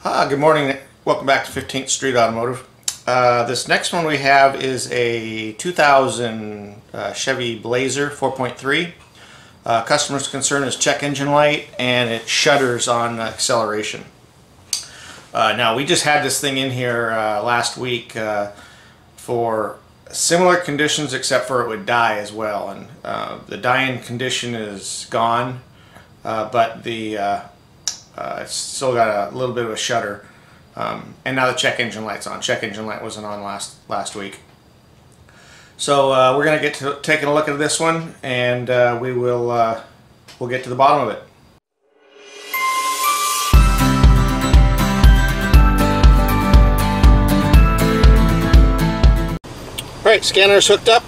Good morning. Welcome back to 15th Street Automotive. This next one we have is a 2000 Chevy Blazer 4.3. Customer's concern is check engine light and it shudders on acceleration. Now we just had this thing in here last week for similar conditions, except for it would die as well, and the dying condition is gone, but the it's still got a little bit of a shudder, and now the check engine light's on. Check engine light wasn't on last week. So we're going to get to taking a look at this one, and we'll get to the bottom of it. All right, scanner's hooked up.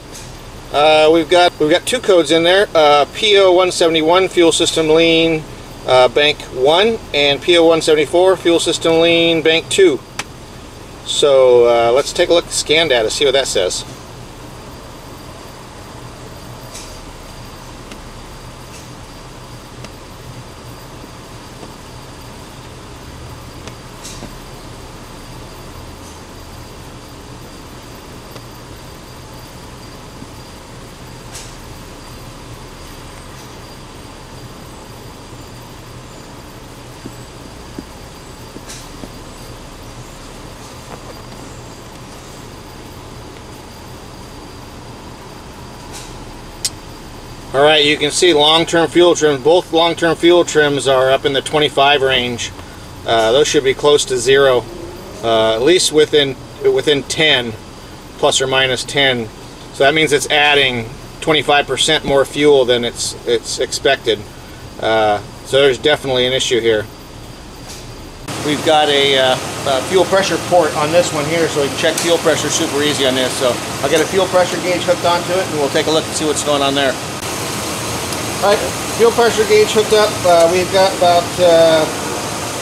We've got two codes in there: P0171 fuel system lean bank 1 and P0174 fuel system lean bank 2. So let's take a look at the scan data, see what that says. Alright, you can see long-term fuel trims. Both long-term fuel trims are up in the 25 range. Those should be close to 0, at least within 10, plus or minus 10. So that means it's adding 25% more fuel than it's expected. So there's definitely an issue here. We've got a fuel pressure port on this one here, so we can check fuel pressure super easy on this. So I'll get a fuel pressure gauge hooked onto it, and we'll take a look and see what's going on there. Alright, fuel pressure gauge hooked up. We've got about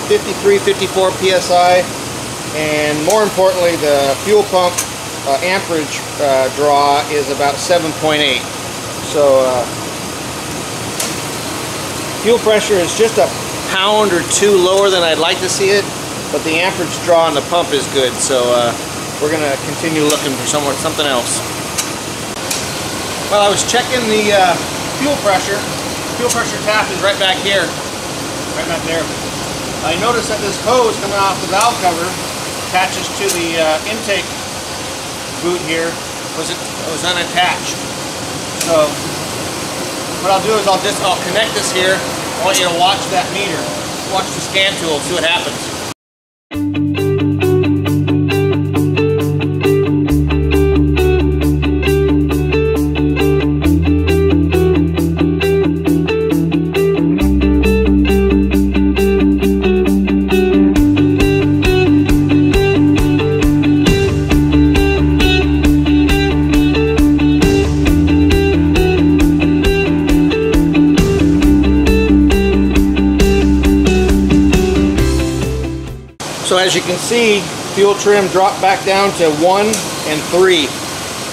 53, 54 psi, and more importantly, the fuel pump amperage draw is about 7.8. So fuel pressure is just a pound or two lower than I'd like to see it, but the amperage draw on the pump is good. So we're going to continue looking for something else. Well, I was checking the fuel pressure tap is right back here, right back there. I noticed that this hose coming off the valve cover attaches to the intake boot here was unattached. So what I'll do is I'll connect this here. I want you to watch that meter, watch the scan tool, see what happens. So as you can see, fuel trim dropped back down to 1 and 3,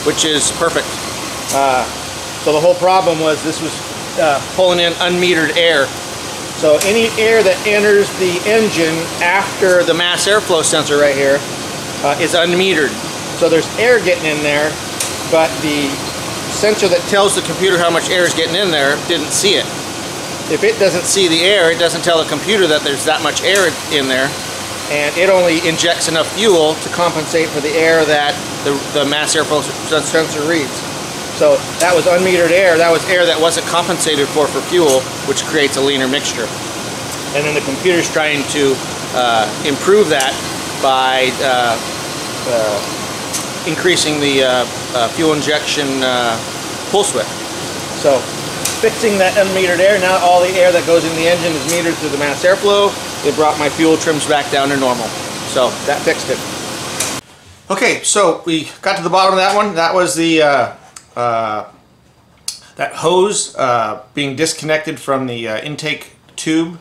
which is perfect. So the whole problem was this was pulling in unmetered air. So any air that enters the engine after the mass airflow sensor right here is unmetered. So there's air getting in there, but the sensor that tells the computer how much air is getting in there didn't see it. If it doesn't see the air, it doesn't tell the computer that there's that much air in there, and it only injects enough fuel to compensate for the air that the mass airflow sensor reads. So that was unmetered air. That was air that wasn't compensated for fuel, which creates a leaner mixture. And then the computer's trying to improve that by increasing the fuel injection pulse width. So fixing that unmetered air, now all the air that goes in the engine is metered through the mass airflow. It brought my fuel trims back down to normal. So that fixed it. Okay, so we got to the bottom of that one. That was the that hose being disconnected from the intake tube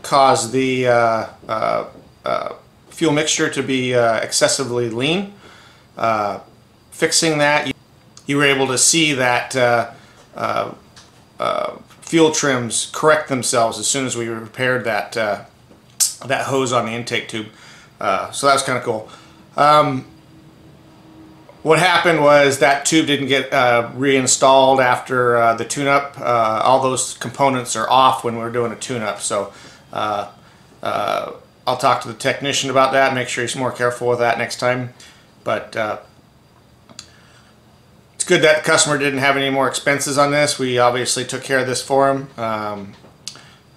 caused the fuel mixture to be excessively lean. Fixing that, you were able to see that fuel trims correct themselves as soon as we repaired that that hose on the intake tube. So that was kind of cool. What happened was that tube didn't get reinstalled after the tune-up. All those components are off when we're doing a tune-up, so I'll talk to the technician about that and make sure he's more careful with that next time. But it's good that the customer didn't have any more expenses on this. We obviously took care of this for him.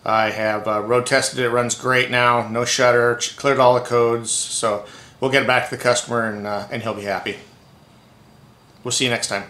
I have road tested it. It runs great now, no shutter, cleared all the codes, so we'll get it back to the customer and he'll be happy. We'll see you next time.